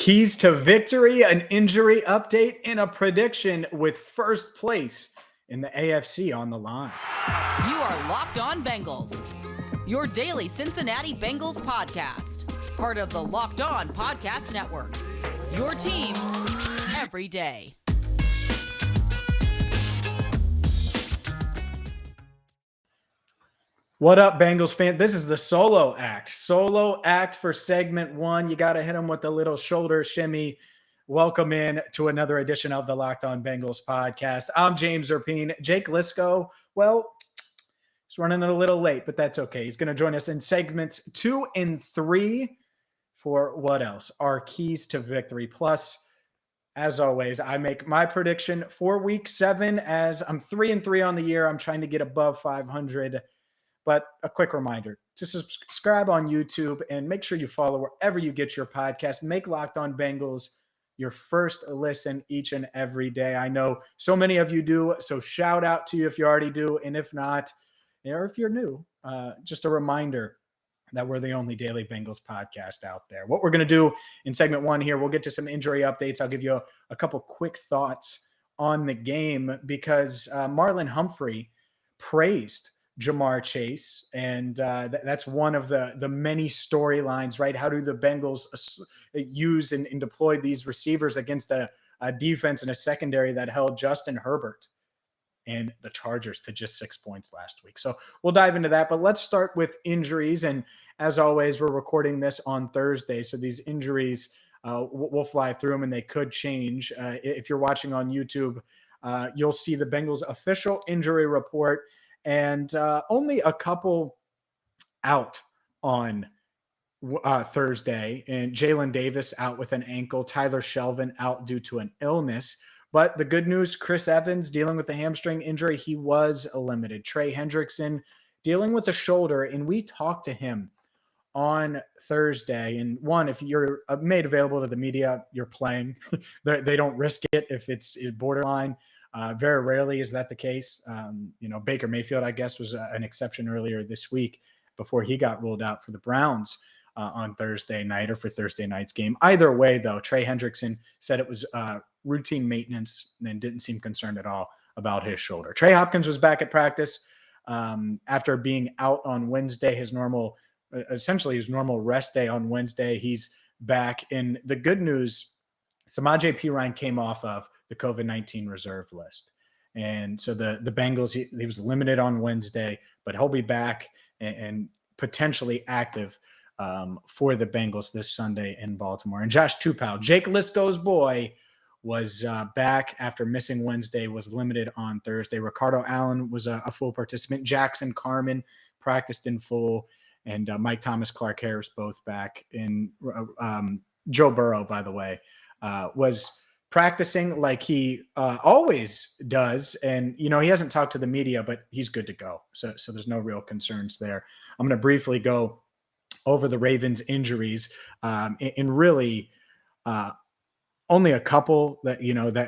Keys to victory, an injury update, and a prediction with first place in the AFC on the line. You are Locked On Bengals, your daily Cincinnati Bengals podcast, part of the Locked On Podcast Network, your team every day. What up, Bengals fan? This is the solo act. Solo act for segment one. You got to hit them with a little shoulder shimmy. Welcome in to another edition of the Locked On Bengals podcast. I'm James Rapien. Jake Liscow, well, he's running a little late, but that's okay. He's going to join us in segments 2 and 3 for what else? Our keys to victory. Plus, as always, I make my prediction for week 7 as I'm 3 and 3 on the year. I'm trying to get above 500. But a quick reminder to subscribe on YouTube and make sure you follow wherever you get your podcast. Make Locked On Bengals your first listen each and every day. I know so many of you do, so shout out to you if you already do. And if not, or if you're new, just a reminder that we're the only daily Bengals podcast out there. What we're going to do in segment 1 here, we'll get to some injury updates. I'll give you a couple quick thoughts on the game because Marlon Humphrey praised Jamar Chase, and that's one of the many storylines, right? How do the Bengals use and deploy these receivers against a defense and a secondary that held Justin Herbert and the Chargers to just 6 points last week? So we'll dive into that, but let's start with injuries. And as always, we're recording this on Thursday, so these injuries, we'll fly through them and they could change. If you're watching on YouTube, you'll see the Bengals official injury report. And only a couple out on Thursday. And Jalen Davis out with an ankle. Tyler Shelvin out due to an illness. But the good news, Chris Evans dealing with a hamstring injury. He was limited. Trey Hendrickson dealing with a shoulder. And we talked to him on Thursday. And one, if you're made available to the media, you're playing. They don't risk it if it's borderline. Very rarely is that the case. Baker Mayfield, I guess, was an exception earlier this week before he got ruled out for the Browns on Thursday night or for Thursday night's game. Either way, though, Trey Hendrickson said it was routine maintenance and didn't seem concerned at all about his shoulder. Trey Hopkins was back at practice after being out on Wednesday, essentially his normal rest day on Wednesday. He's back. And the good news, Samaje Perine came off of the COVID-19 reserve list. And so the Bengals, he was limited on Wednesday, but he'll be back and potentially active for the Bengals this Sunday in Baltimore. And Josh Tupou, Jake Liscow's boy, was back after missing Wednesday, was limited on Thursday. Ricardo Allen was a full participant. Jackson Carman practiced in full. And Mike Thomas, Clark Harris, both back. And Joe Burrow, by the way, was practicing like he always does. And, he hasn't talked to the media, but he's good to go. So there's no real concerns there. I'm going to briefly go over the Ravens injuries and really only a couple that,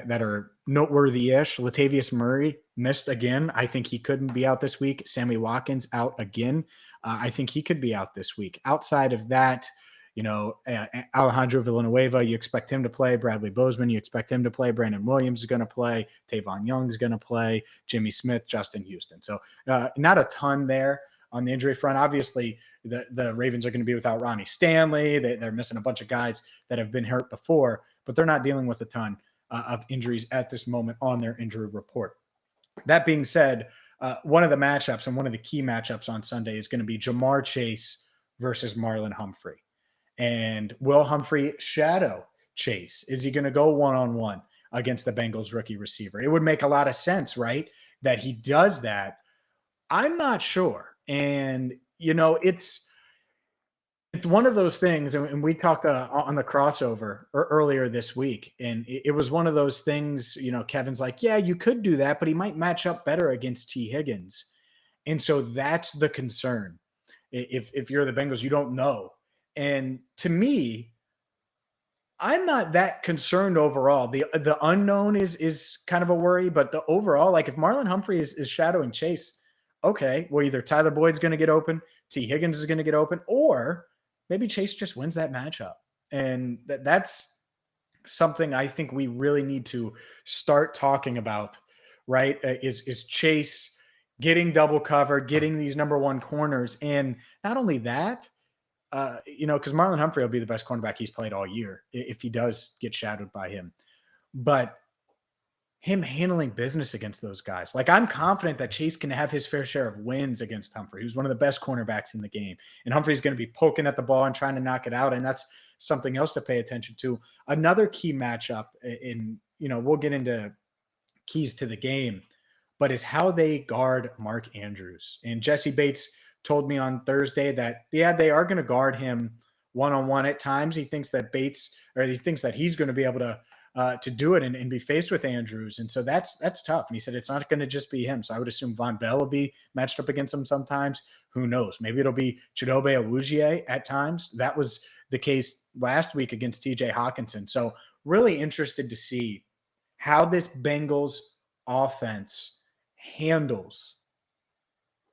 that are noteworthy-ish. Latavius Murray missed again. I think he couldn't be out this week. Sammy Watkins out again. I think he could be out this week. Outside of that, Alejandro Villanueva, you expect him to play. Bradley Bozeman, you expect him to play. Brandon Williams is going to play. Tavon Young is going to play. Jimmy Smith, Justin Houston. So not a ton there on the injury front. Obviously, the Ravens are going to be without Ronnie Stanley. They're missing a bunch of guys that have been hurt before, but they're not dealing with a ton of injuries at this moment on their injury report. That being said, one of the matchups and one of the key matchups on Sunday is going to be Jamar Chase versus Marlon Humphrey. And will Humphrey shadow Chase? Is he going to go one-on-one against the Bengals rookie receiver? It would make a lot of sense, right, that he does that. I'm not sure. And, it's one of those things, and we talked on the crossover earlier this week, and it was one of those things, Kevin's like, yeah, you could do that, but he might match up better against T. Higgins. And so that's the concern. If you're the Bengals, you don't know. And to me, I'm not that concerned overall. The unknown is kind of a worry, but the overall, like if Marlon Humphrey is shadowing Chase, okay, well, either Tyler Boyd's going to get open, T. Higgins is going to get open, or maybe Chase just wins that matchup. And that's something I think we really need to start talking about, right, is Chase getting double covered, getting these number one corners. And not only that, because Marlon Humphrey will be the best cornerback he's played all year if he does get shadowed by him. But him handling business against those guys. Like, I'm confident that Chase can have his fair share of wins against Humphrey, who's one of the best cornerbacks in the game. And Humphrey's going to be poking at the ball and trying to knock it out. And that's something else to pay attention to. Another key matchup we'll get into keys to the game, but is how they guard Mark Andrews. And Jessie Bates told me on Thursday that, yeah, they are going to guard him one-on-one at times. He thinks that he's going to be able to do it and be faced with Andrews. And so that's tough. And he said it's not going to just be him. So I would assume Von Bell will be matched up against him sometimes. Who knows? Maybe it'll be Chidobe Awuzie at times. That was the case last week against TJ Hawkinson. So really interested to see how this Bengals offense handles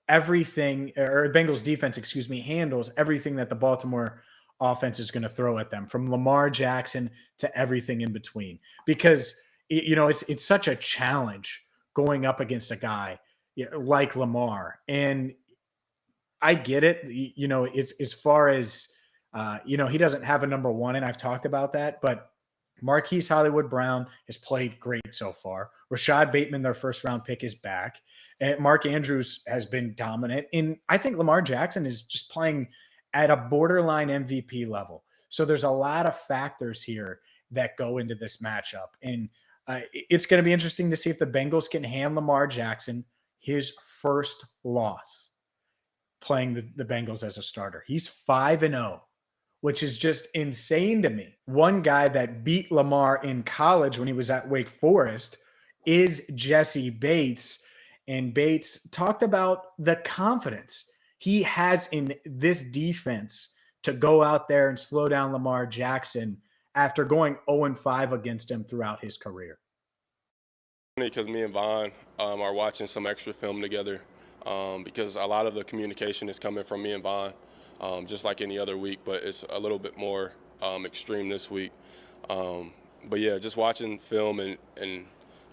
everything, or Bengals defense, handles everything that the Baltimore offense is going to throw at them, from Lamar Jackson to everything in between. Because, it's such a challenge going up against a guy like Lamar. And I get it. It's as far as, he doesn't have a number one, and I've talked about that, but Marquise Hollywood Brown has played great so far. Rashad Bateman, their first round pick, is back. And Mark Andrews has been dominant. And I think Lamar Jackson is just playing at a borderline MVP level. So there's a lot of factors here that go into this matchup. And it's going to be interesting to see if the Bengals can hand Lamar Jackson his first loss playing the Bengals as a starter. He's 5-0. Which is just insane to me. One guy that beat Lamar in college when he was at Wake Forest is Jessie Bates. And Bates talked about the confidence he has in this defense to go out there and slow down Lamar Jackson after going 0-5 against him throughout his career. Because me and Vaughn are watching some extra film together, because a lot of the communication is coming from me and Vaughn. Just like any other week, but it's a little bit more extreme this week. But yeah, just watching film and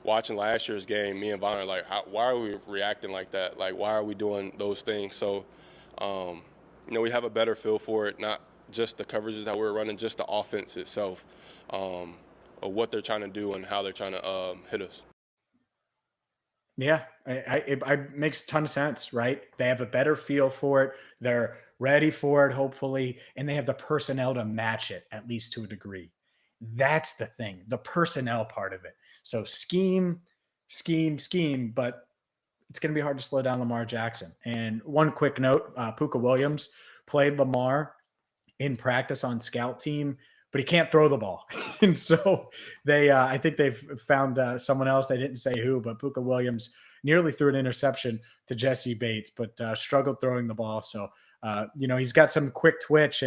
watching last year's game, me and Vaughn are like, why are we reacting like that? Like, why are we doing those things? So, we have a better feel for it, not just the coverages that we're running, just the offense itself, of what they're trying to do and how they're trying to hit us. Yeah, it makes a ton of sense, right? They have a better feel for it. They're ready for it, hopefully, and they have the personnel to match it, at least to a degree. That's the thing, the personnel part of it. So scheme, but it's going to be hard to slow down Lamar Jackson. And one quick note, Puka Williams played Lamar in practice on scout team, but he can't throw the ball. And so I think they've found someone else. They didn't say who, but Puka Williams nearly threw an interception to Jessie Bates, but struggled throwing the ball. So, he's got some quick twitch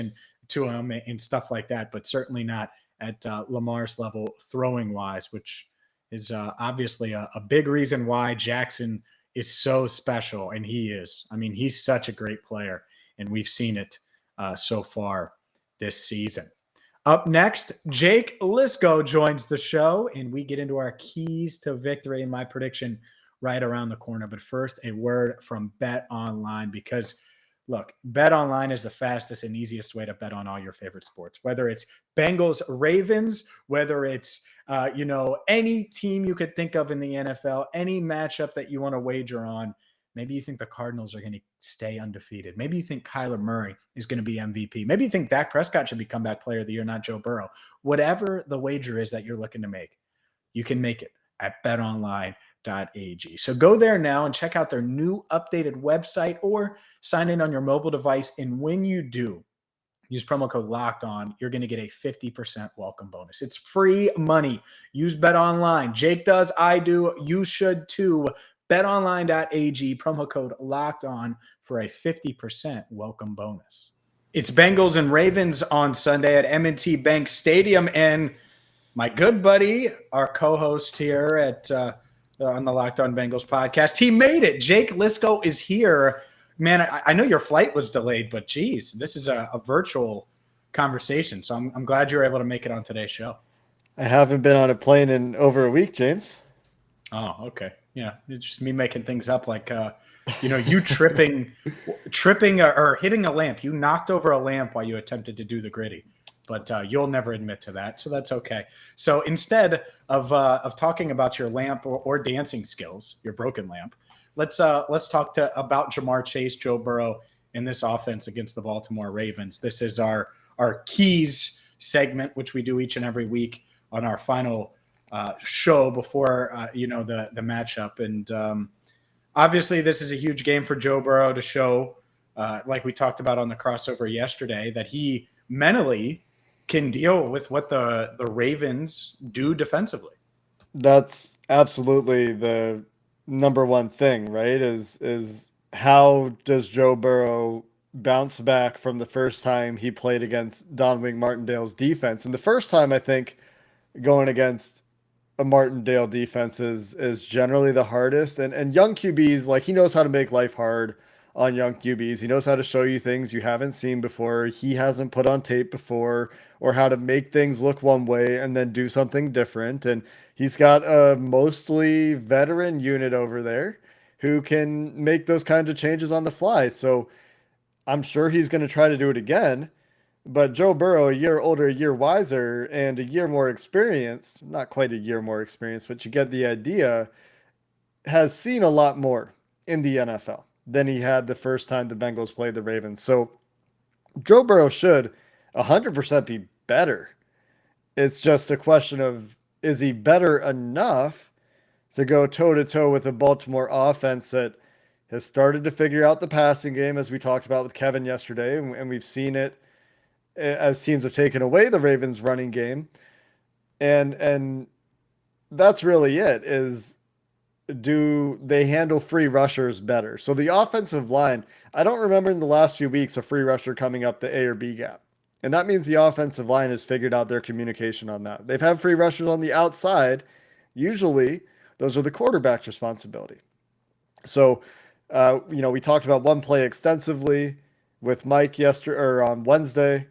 to him and stuff like that, but certainly not at Lamar's level throwing wise, which is obviously a big reason why Jackson is so special. And he is. I mean, he's such a great player, and we've seen it so far this season. Up next, Jake Liscow joins the show, and we get into our keys to victory and my prediction right around the corner. But first, a word from BetOnline, because look, BetOnline is the fastest and easiest way to bet on all your favorite sports, whether it's Bengals, Ravens, whether it's, any team you could think of in the NFL, any matchup that you want to wager on. Maybe you think the Cardinals are going to stay undefeated. Maybe you think Kyler Murray is going to be MVP. Maybe you think Dak Prescott should be comeback player of the year, not Joe Burrow. Whatever the wager is that you're looking to make, you can make it at betonline.ag. So go there now and check out their new updated website, or sign in on your mobile device. And when you do, use promo code LOCKEDON, you're going to get a 50% welcome bonus. It's free money. Use BetOnline. Jake does, I do, you should too. BetOnline.ag, promo code LOCKEDON for a 50% welcome bonus. It's Bengals and Ravens on Sunday at M&T Bank Stadium, and my good buddy, our co-host here on the Locked On Bengals podcast, he made it. Jake Liscow is here. Man, I know your flight was delayed, but geez, this is a virtual conversation, so I'm glad you were able to make it on today's show. I haven't been on a plane in over a week, James. Oh, okay. Yeah, it's just me making things up. Like, you tripping or hitting a lamp. You knocked over a lamp while you attempted to do the gritty, but you'll never admit to that, so that's okay. So instead of talking about your lamp or dancing skills, your broken lamp, let's talk about Jamar Chase, Joe Burrow, in this offense against the Baltimore Ravens. This is our keys segment, which we do each and every week on our final show before the matchup. And obviously, this is a huge game for Joe Burrow to show, like we talked about on the crossover yesterday, that he mentally can deal with what the Ravens do defensively. That's absolutely the number one thing, right? Is how does Joe Burrow bounce back from the first time he played against Don Wing Martindale's defense? And the first time, I think, going against a Martindale defense is generally the hardest. And young QBs, like, he knows how to make life hard on young QBs. He knows how to show you things you haven't seen before, he hasn't put on tape before, or how to make things look one way and then do something different. And he's got a mostly veteran unit over there who can make those kinds of changes on the fly. So I'm sure he's going to try to do it again. But Joe Burrow, a year older, a year wiser, and a year more experienced, not quite a year more experienced, but you get the idea, has seen a lot more in the NFL than he had the first time the Bengals played the Ravens. So Joe Burrow should 100% be better. It's just a question of, is he better enough to go toe-to-toe with a Baltimore offense that has started to figure out the passing game, as we talked about with Kevin yesterday, and we've seen it as teams have taken away the Ravens running game. And that's really it, is, do they handle free rushers better? So the offensive line, I don't remember in the last few weeks a free rusher coming up the A or B gap. And that means the offensive line has figured out their communication on that. They've had free rushers on the outside. Usually those are the quarterback's responsibility. So, we talked about one play extensively with Mike yesterday, or on Wednesday,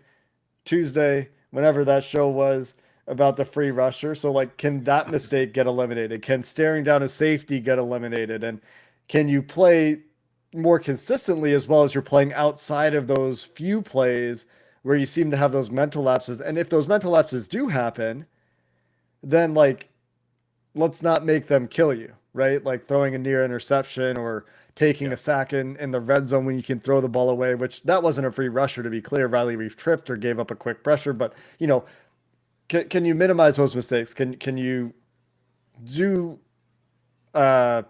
Tuesday, whenever that show was, about the free rusher. So, like, can that mistake get eliminated? Can staring down a safety get eliminated? And can you play more consistently as well as you're playing outside of those few plays where you seem to have those mental lapses? And if those mental lapses do happen, then, like, let's not make them kill you, right? Like throwing a near interception or taking a sack in the red zone when you can throw the ball away, which that wasn't a free rusher, to be clear. Riley Reef tripped or gave up a quick pressure, but can you minimize those mistakes? Can you do, can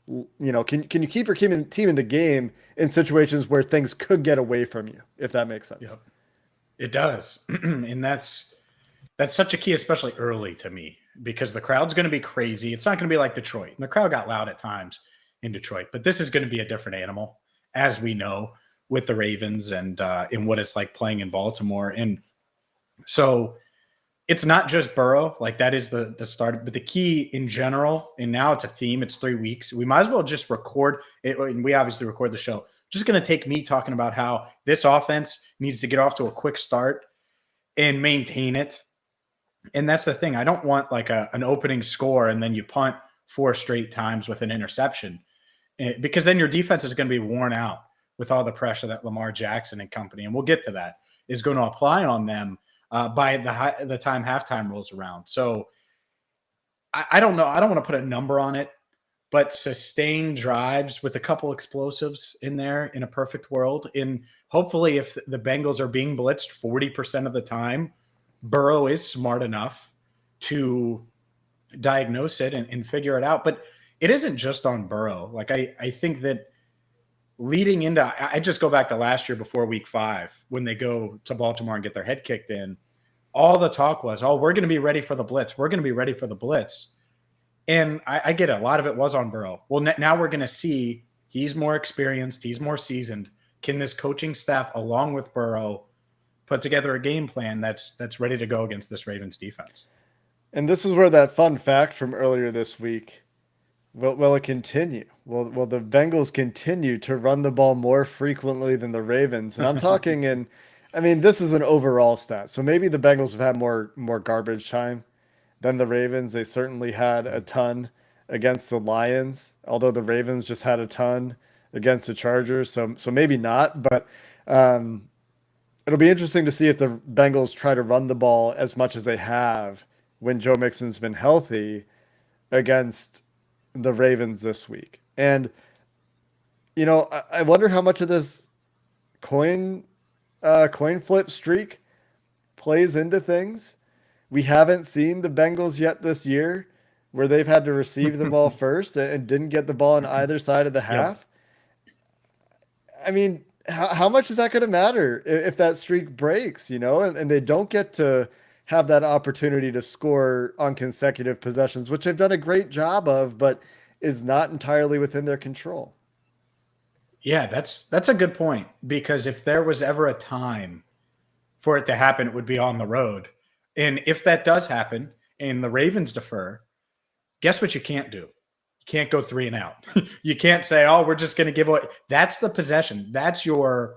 you keep your team in the game in situations where things could get away from you, if that makes sense? Yep. It does. And that's such a key, especially early, to me, because the crowd's going to be crazy. It's not going to be like Detroit. And the crowd got loud at times in Detroit, but this is going to be a different animal, as we know, with the Ravens and in what it's like playing in Baltimore. And so it's not just Burrow, like that is the start, but the key in general, and now it's a theme, it's 3 weeks. We might as well just record it. And we obviously record the show. Just going to take me talking about how this offense needs to get off to a quick start and maintain it. And that's the thing. I don't want like an opening score and then you punt 4 straight times with an interception, because then your defense is going to be worn out with all the pressure that Lamar Jackson and company, and we'll get to that, is going to apply on them by the time halftime rolls around. So I don't know. I don't want to put a number on it, but sustained drives with a couple explosives in there in a perfect world. And hopefully if the Bengals are being blitzed 40% of the time, Burrow is smart enough to diagnose it and figure it out. But it isn't just on Burrow. Like I think that leading into, I just go back to last year before week 5, when they go to Baltimore and get their head kicked in, all the talk was, oh, we're going to be ready for the blitz. We're going to be ready for the blitz. And I get it. A lot of it was on Burrow. Well, now we're going to see he's more experienced. He's more seasoned. Can this coaching staff, along with Burrow, put together a game plan that's ready to go against this Ravens defense? And this is where that fun fact from earlier this week, will it continue? Will the Bengals continue to run the ball more frequently than the Ravens? And I'm talking this is an overall stat. So maybe the Bengals have had more garbage time than the Ravens. They certainly had a ton against the Lions, although the Ravens just had a ton against the Chargers. So maybe not, but it'll be interesting to see if the Bengals try to run the ball as much as they have when Joe Mixon's been healthy against the Ravens this week. And, I wonder how much of this coin flip streak plays into things. We haven't seen the Bengals yet this year where they've had to receive the ball first and didn't get the ball on either side of the half. I mean, how much is that going to matter if that streak breaks, and they don't get to have that opportunity to score on consecutive possessions, which they've done a great job of, but is not entirely within their control. Yeah, that's a good point, because if there was ever a time for it to happen, it would be on the road. And if that does happen and the Ravens defer, guess what you can't do? You can't go 3 and out. You can't say, oh, we're just going to give away. That's the possession. That's your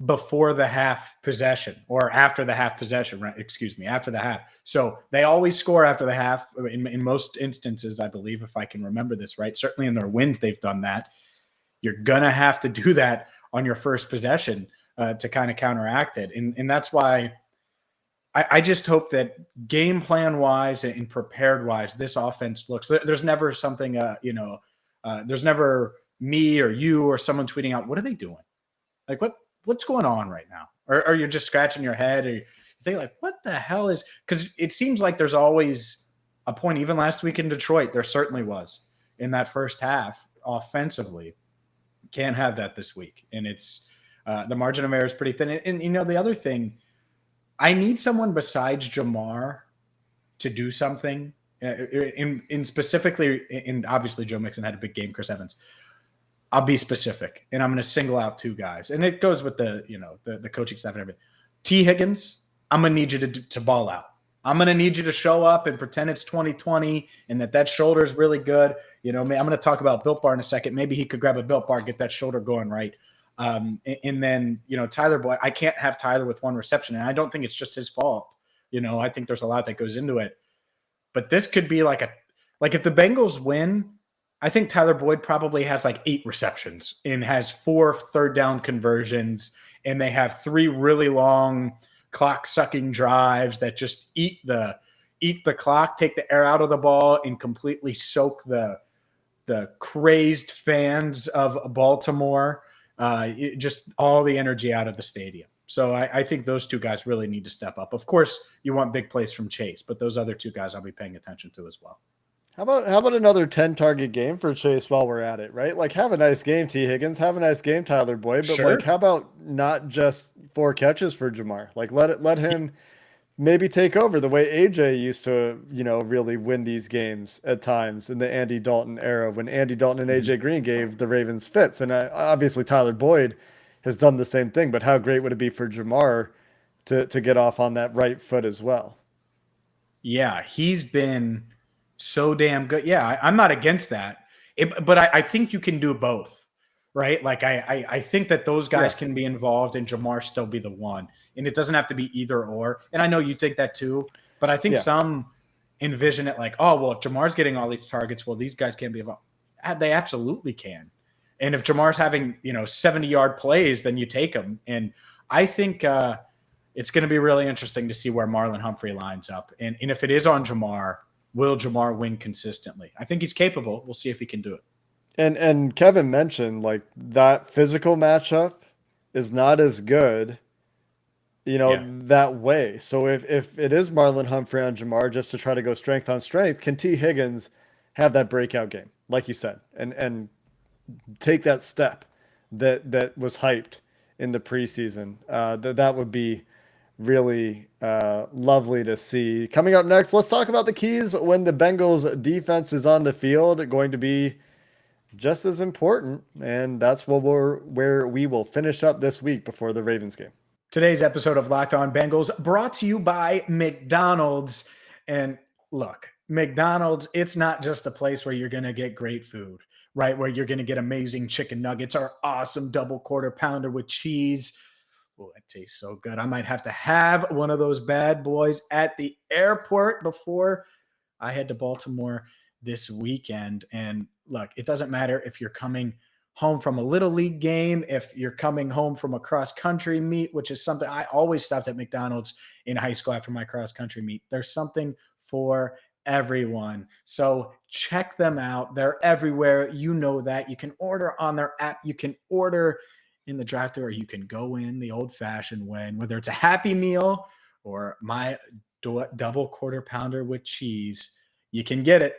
before the half possession, or after the half possession, right? Excuse me, after the half. So they always score after the half in most instances, I believe, if I can remember this right. Certainly in their wins, they've done that. You're going to have to do that on your first possession to kind of counteract it. And that's why I just hope that game plan wise and prepared wise, this offense looks, there's never something, there's never me or you or someone tweeting out, what are they doing? Like, what's going on right now? Or you're just scratching your head, or you think like, what the hell is, because it seems like there's always a point. Even last week in Detroit, there certainly was in that first half offensively. Can't have that this week. And it's the margin of error is pretty thin. And the other thing, I need someone besides Jamar to do something. In specifically, and obviously Joe Mixon had a big game, Chris Evans. I'll be specific, and I'm going to single out 2 guys, and it goes with the coaching staff and everything. T. Higgins, I'm going to need you to ball out. I'm going to need you to show up and pretend it's 2020 and that shoulder is really good. I'm going to talk about Built Bar in a second. Maybe he could grab a Built Bar, get that shoulder going right. And then, Tyler Boyd, I can't have Tyler with 1 reception, and I don't think it's just his fault. I think there's a lot that goes into it. But this could be like if the Bengals win, I think Tyler Boyd probably has like 8 receptions and has 4 third down conversions, and they have 3 really long clock sucking drives that just eat the clock, take the air out of the ball, and completely soak the crazed fans of Baltimore, just all the energy out of the stadium. So I think those 2 guys really need to step up. Of course, you want big plays from Chase, but those other 2 guys I'll be paying attention to as well. How about another 10-target game for Chase while we're at it, right? Like, have a nice game, T. Higgins. Have a nice game, Tyler Boyd. But Sure. how about not just 4 catches for Jamar? Like, let him maybe take over the way AJ used to, really win these games at times in the Andy Dalton era, when Andy Dalton and AJ Green gave the Ravens fits. And obviously Tyler Boyd has done the same thing. But how great would it be for Jamar to get off on that right foot as well? Yeah, he's been so damn good. Yeah, I'm not against that. But I think you can do both, right? Like I think that those guys can be involved and Jamar still be the one. And it doesn't have to be either or. And I know you think that too, but I think some envision it like, oh, well, if Jamar's getting all these targets, well, these guys can't be involved. They absolutely can. And if Jamar's having, 70-yard plays, then you take them. And I think it's going to be really interesting to see where Marlon Humphrey lines up. And if it is on Jamar, will Jamar win consistently? I think he's capable. We'll see if he can do it. And Kevin mentioned, like, that physical matchup is not as good, that way. So if it is Marlon Humphrey on Jamar just to try to go strength on strength, can T. Higgins have that breakout game, like you said, and take that step that was hyped in the preseason? That would be really lovely to see. Coming up next, let's talk about the keys when the Bengals defense is on the field. Going to be just as important, and that's where we will finish up this week before the Ravens game. Today's episode of Locked On Bengals brought to you by McDonald's. And look, McDonald's, it's not just a place where you're going to get great food, right? Where you're going to get amazing chicken nuggets or awesome double quarter pounder with cheese. Oh, it tastes so good. I might have to have one of those bad boys at the airport before I head to Baltimore this weekend. And look, it doesn't matter if you're coming home from a little league game, if you're coming home from a cross country meet, which is something I always stopped at McDonald's in high school after my cross country meet. There's something for everyone. So check them out. They're everywhere. You know that. You can order on their app. You can order in the drive-thru, or you can go in the old-fashioned way. And whether it's a Happy Meal or my double quarter pounder with cheese, you can get it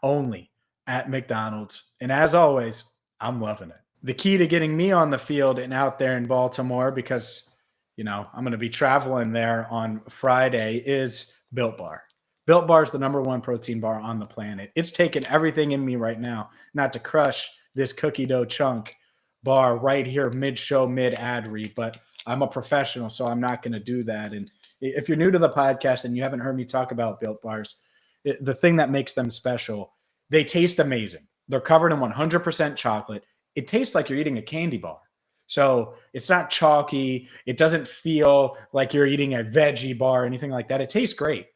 only at McDonald's. And as always, I'm loving it. The key to getting me on the field and out there in Baltimore, because, I'm going to be traveling there on Friday, is Built Bar. Built Bar is the number one protein bar on the planet. It's taken everything in me right now not to crush this cookie dough chunk bar right here mid-show, mid-ad read, but I'm a professional, so I'm not going to do that. And if you're new to the podcast and you haven't heard me talk about Built Bars, the thing that makes them special, they taste amazing. They're covered in 100% chocolate. It tastes like you're eating a candy bar. So it's not chalky. It doesn't feel like you're eating a veggie bar or anything like that. It tastes great,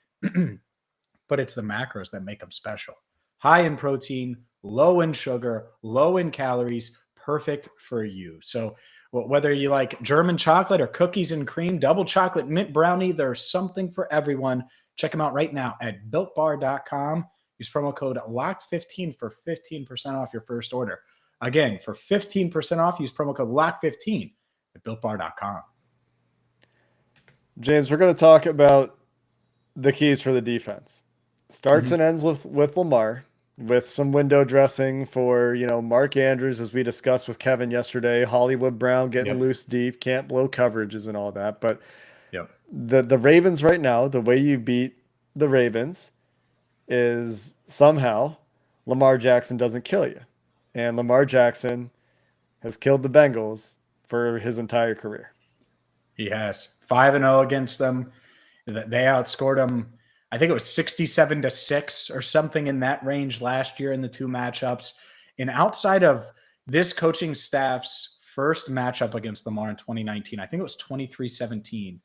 but it's the macros that make them special. High in protein, low in sugar, low in calories, perfect for you. So whether you like German chocolate or cookies and cream, double chocolate mint brownie, there's something for everyone. Check them out right now at builtbar.com. Use promo code LOCKED15 for 15% off your first order. Again, for 15% off, use promo code LOCKED15 at builtbar.com. James, we're going to talk about the keys for the defense. Starts and ends with Lamar, with some window dressing for, Mark Andrews, as we discussed with Kevin yesterday, Hollywood Brown getting loose deep, can't blow coverages and all that. But the Ravens right now, the way you beat the Ravens is somehow Lamar Jackson doesn't kill you. And Lamar Jackson has killed the Bengals for his entire career. He has 5-0 against them. They outscored them, I think it was 67-6 or something in that range last year in the two matchups. And outside of this coaching staff's first matchup against Lamar in 2019, I think it was 23-17.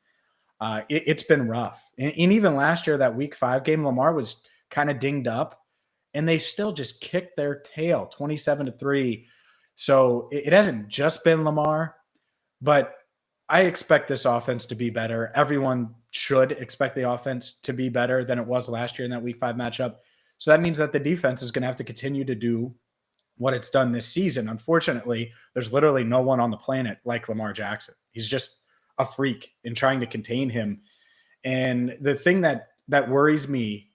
It's been rough. And even last year, that week 5 game, Lamar was kind of dinged up, and they still just kicked their tail 27-3. So it hasn't just been Lamar, but I expect this offense to be better. Everyone should expect the offense to be better than it was last year in that week 5 matchup. So that means that the defense is going to have to continue to do what it's done this season. Unfortunately, there's literally no one on the planet like Lamar Jackson. He's just a freak in trying to contain him. And the thing that worries me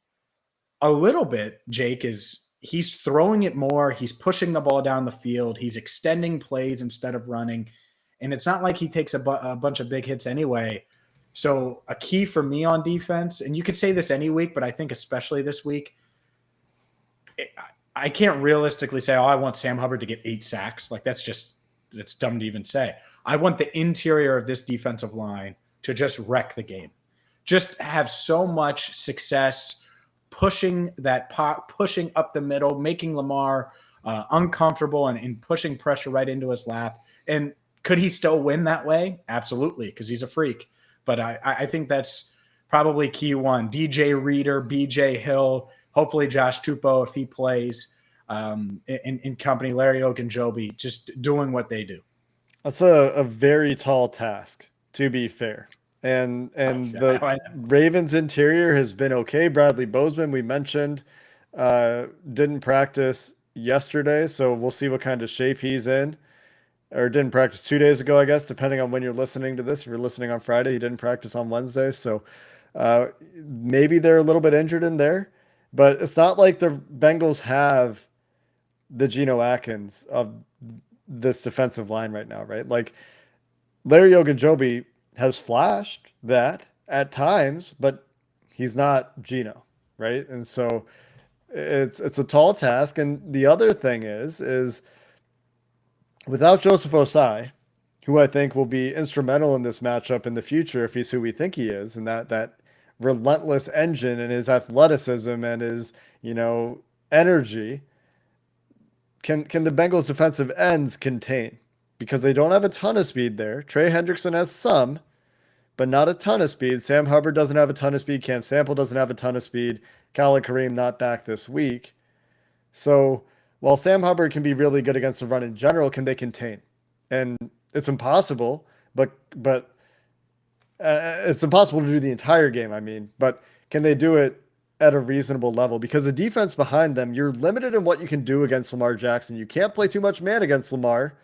a little bit, Jake, is he's throwing it more. He's pushing the ball down the field. He's extending plays instead of running. And it's not like he takes a bunch of big hits anyway. So a key for me on defense, and you could say this any week, but I think especially this week, I can't realistically say, I want Sam Hubbard to get 8 sacks. Like that's dumb to even say. I want the interior of this defensive line to just wreck the game. Just have so much success pushing up the middle, making Lamar uncomfortable and pushing pressure right into his lap. And could he still win that way? Absolutely, because he's a freak. But I think that's probably key one. DJ Reader, BJ Hill, hopefully Josh Tupou if he plays, in company, Larry Ogunjobi, just doing what they do. That's a very tall task, to be fair. And the Ravens interior has been okay. Bradley Bozeman, we mentioned, didn't practice yesterday, so we'll see what kind of shape he's in. Or didn't practice 2 days ago, I guess, depending on when you're listening to this. If you're listening on Friday, he didn't practice on Wednesday. So maybe they're a little bit injured in there. But it's not like the Bengals have the Geno Atkins of this defensive line right now, right? Like Larry Ogunjobi has flashed that at times, but he's not Geno, right? And so it's a tall task. And the other thing is without Joseph Osai, who I think will be instrumental in this matchup in the future if he's who we think he is, and that relentless engine and his athleticism and his, energy, can the Bengals defensive ends contain? Because they don't have a ton of speed there. Trey Hendrickson has some, but not a ton of speed. Sam Hubbard doesn't have a ton of speed. Cam Sample doesn't have a ton of speed. Khaled Kareem not back this week. So while Sam Hubbard can be really good against the run in general, can they contain? And it's impossible, but it's impossible to do the entire game, I mean. But can they do it at a reasonable level? Because the defense behind them, you're limited in what you can do against Lamar Jackson. You can't play too much man against Lamar,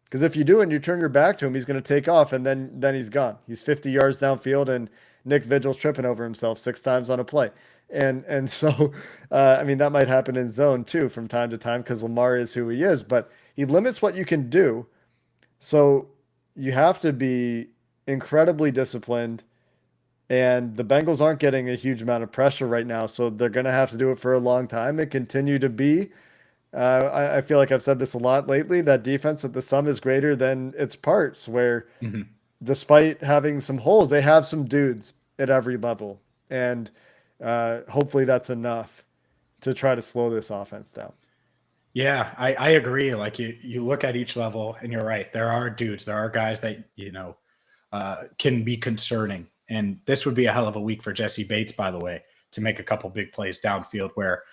because if you do and you turn your back to him, he's going to take off, and then he's gone. He's 50 yards downfield, and Nick Vigil's tripping over himself 6 times on a play. And so, I mean, that might happen in zone too from time to time because Lamar is who he is, but he limits what you can do. So you have to be incredibly disciplined, and the Bengals aren't getting a huge amount of pressure right now, so they're going to have to do it for a long time and continue to be. I feel like I've said this a lot lately, that defense, that the sum is greater than its parts, where despite having some holes, they have some dudes at every level. And hopefully that's enough to try to slow this offense down. Yeah, I agree. Like you look at each level and you're right. There are dudes, there are guys that, can be concerning. And this would be a hell of a week for Jessie Bates, by the way, to make a couple big plays downfield where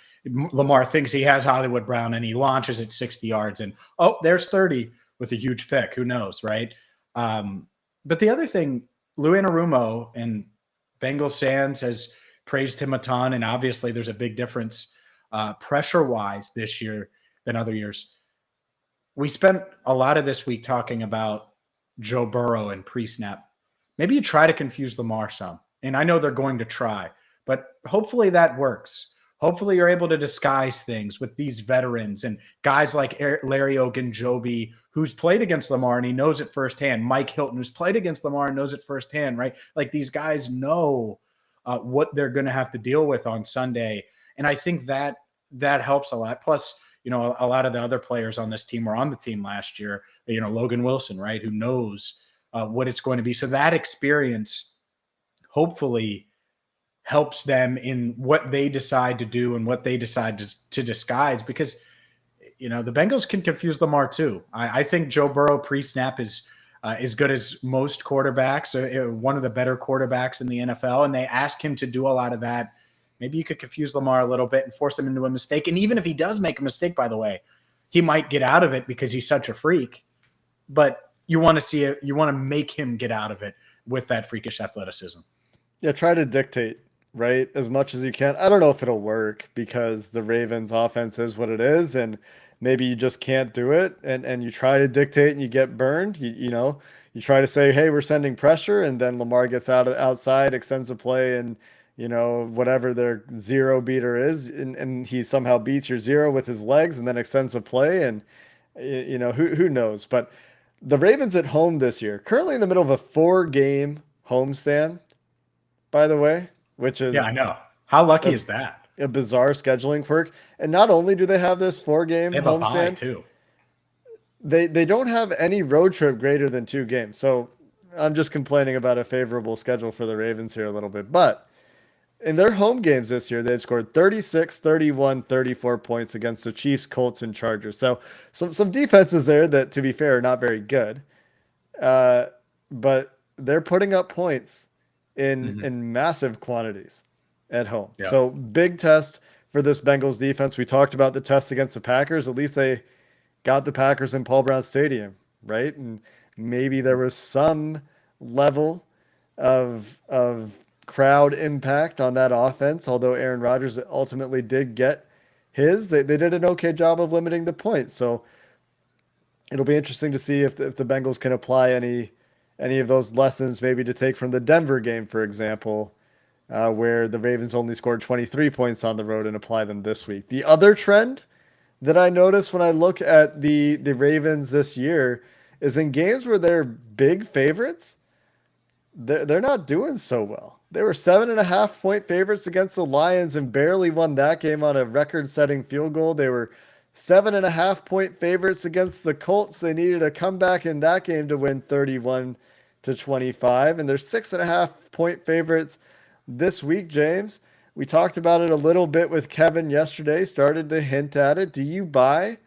Lamar thinks he has Hollywood Brown and he launches at 60 yards and, oh, there's 30 with a huge pick. Who knows, right? But the other thing, Lou Anarumo and Bengals fans has praised him a ton, and obviously there's a big difference pressure-wise this year than other years. We spent a lot of this week talking about Joe Burrow and pre-snap. Maybe you try to confuse Lamar some, and I know they're going to try, but hopefully that works. Hopefully you're able to disguise things with these veterans and guys like Larry Ogunjobi, who's played against Lamar and he knows it firsthand. Mike Hilton, who's played against Lamar and knows it firsthand, right? Like these guys know what they're going to have to deal with on Sunday. And I think that helps a lot. Plus, a lot of the other players on this team were on the team last year, Logan Wilson, right? Who knows what it's going to be. So that experience hopefully helps them in what they decide to do and what they decide to disguise, because, the Bengals can confuse Lamar too. I think Joe Burrow pre-snap is as good as most quarterbacks, one of the better quarterbacks in the NFL, and they ask him to do a lot of that. Maybe you could confuse Lamar a little bit and force him into a mistake. And even if he does make a mistake, by the way, he might get out of it because he's such a freak. But you want to see it. You want to make him get out of it with that freakish athleticism. Yeah, try to dictate, right, as much as you can. I don't know if it'll work because the Ravens offense is what it is, and maybe you just can't do it, and you try to dictate and you get burned. You try to say, hey, we're sending pressure, and then Lamar gets outside, extends the play, and whatever their zero beater is, and he somehow beats your zero with his legs and then extends the play, and who knows. But the Ravens at home this year, currently in the middle of a 4-game homestand, by the way, which is, yeah, I know. How lucky is that? A bizarre scheduling quirk. And not only do they have this 4-game homestand too, they don't have any road trip greater than 2 games. So I'm just complaining about a favorable schedule for the Ravens here a little bit. But in their home games this year, they've scored 36, 31, 34 points against the Chiefs, Colts, and Chargers. So some defenses there that, to be fair, are not very good. But they're putting up points in massive quantities at home. Yeah. So big test for this Bengals defense. We talked about the test against the Packers. At least they got the Packers in Paul Brown Stadium, right? And maybe there was some level of crowd impact on that offense, although Aaron Rodgers ultimately did get his. They did an okay job of limiting the points. So it'll be interesting to see if the Bengals can apply any of those lessons maybe to take from the Denver game, for example, where the Ravens only scored 23 points on the road, and apply them this week. The other trend that I noticed when I look at the Ravens this year is in games where they're big favorites, they're not doing so well. They were 7.5-point favorites against the Lions and barely won that game on a record-setting field goal. They were 7.5-point favorites against the Colts. They needed a comeback in that game to win 31-25, and they're 6.5-point favorites this week, James. We talked about it a little bit with Kevin yesterday, started to hint at it. Do you buy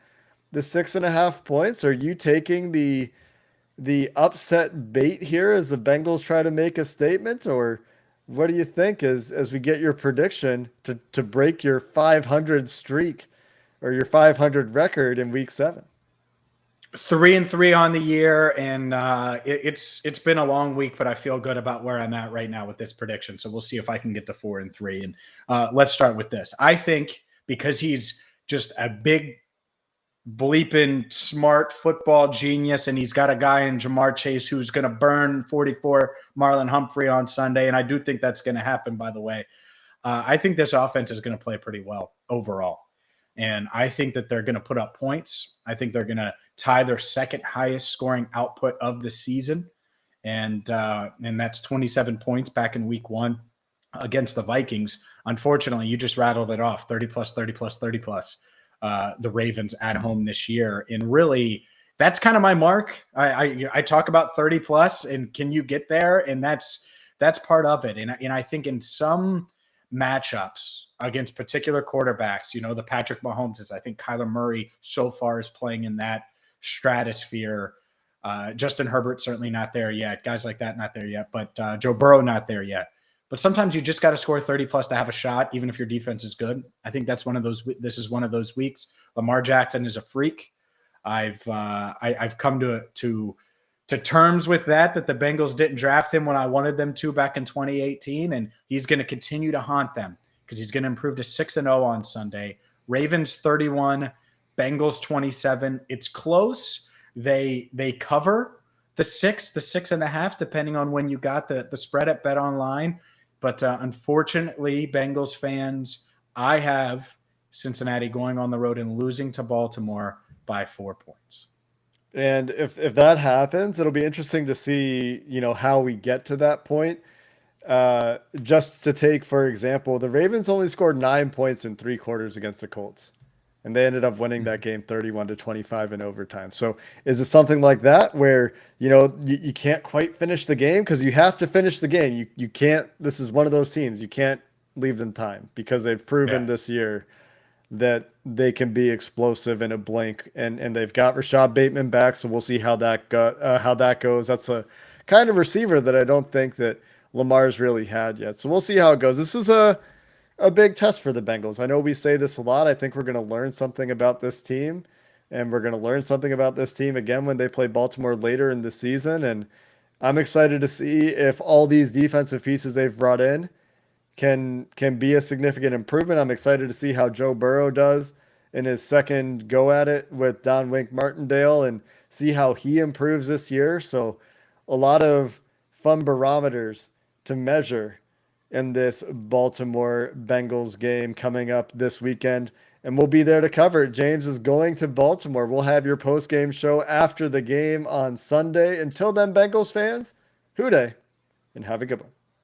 the 6.5 points? Are you taking the the upset bait here as the Bengals try to make a statement, or what do you think as we get your prediction to break your 500 streak or your 500 record in week 7? 3-3 on the year, and it's been a long week, but I feel good about where I'm at right now with this prediction. So we'll see if I can get to 4-3. And let's start with this. I think because he's just a big bleeping smart football genius, and he's got a guy in Jamar Chase who's going to burn 44 Marlon Humphrey on Sunday, and I do think that's going to happen, by the way. I think this offense is going to play pretty well overall, and I think that they're going to put up points. I think they're going to tie their second highest scoring output of the season, and that's 27 points back in week 1 against the Vikings. Unfortunately, you just rattled it off: 30 plus, 30 plus, 30 plus. The Ravens at home this year. And really, that's kind of my mark. I talk about 30 plus, and can you get there? And that's part of it. And I think in some matchups against particular quarterbacks, the Patrick Mahomes, I think Kyler Murray so far is playing in that stratosphere. Justin Herbert certainly not there yet. Guys like that not there yet. But Joe Burrow not there yet. But sometimes you just got to score 30 plus to have a shot, even if your defense is good. I think that's this is one of those weeks. Lamar Jackson is a freak. I've come to terms with that the Bengals didn't draft him when I wanted them to back in 2018, and he's going to continue to haunt them because he's going to improve to 6-0 on Sunday. Ravens 31, Bengals 27. It's close. They cover the 6.5, depending on when you got the spread at BetOnline. But unfortunately, Bengals fans, I have Cincinnati going on the road and losing to Baltimore by 4 points. And if that happens, it'll be interesting to see, how we get to that point. Just to take, for example, the Ravens only scored 9 points in 3 quarters against the Colts, and they ended up winning that game 31-25 in overtime. So is it something like that where, you can't quite finish the game because you have to finish the game. You can't, this is one of those teams, you can't leave them time because they've proven this year that they can be explosive in a blink, and they've got Rashad Bateman back. So we'll see how that goes. That's a kind of receiver that I don't think that Lamar's really had yet. So we'll see how it goes. This is a big test for the Bengals. I know we say this a lot. I think we're going to learn something about this team, and we're going to learn something about this team again when they play Baltimore later in the season. And I'm excited to see if all these defensive pieces they've brought in can be a significant improvement. I'm excited to see how Joe Burrow does in his second go at it with Don Wink Martindale and see how he improves this year. So a lot of fun barometers to measure in this Baltimore Bengals game coming up this weekend, and we'll be there to cover it. James is going to Baltimore. We'll have your post-game show after the game on Sunday. Until then, Bengals fans, hoo-day, and have a good one.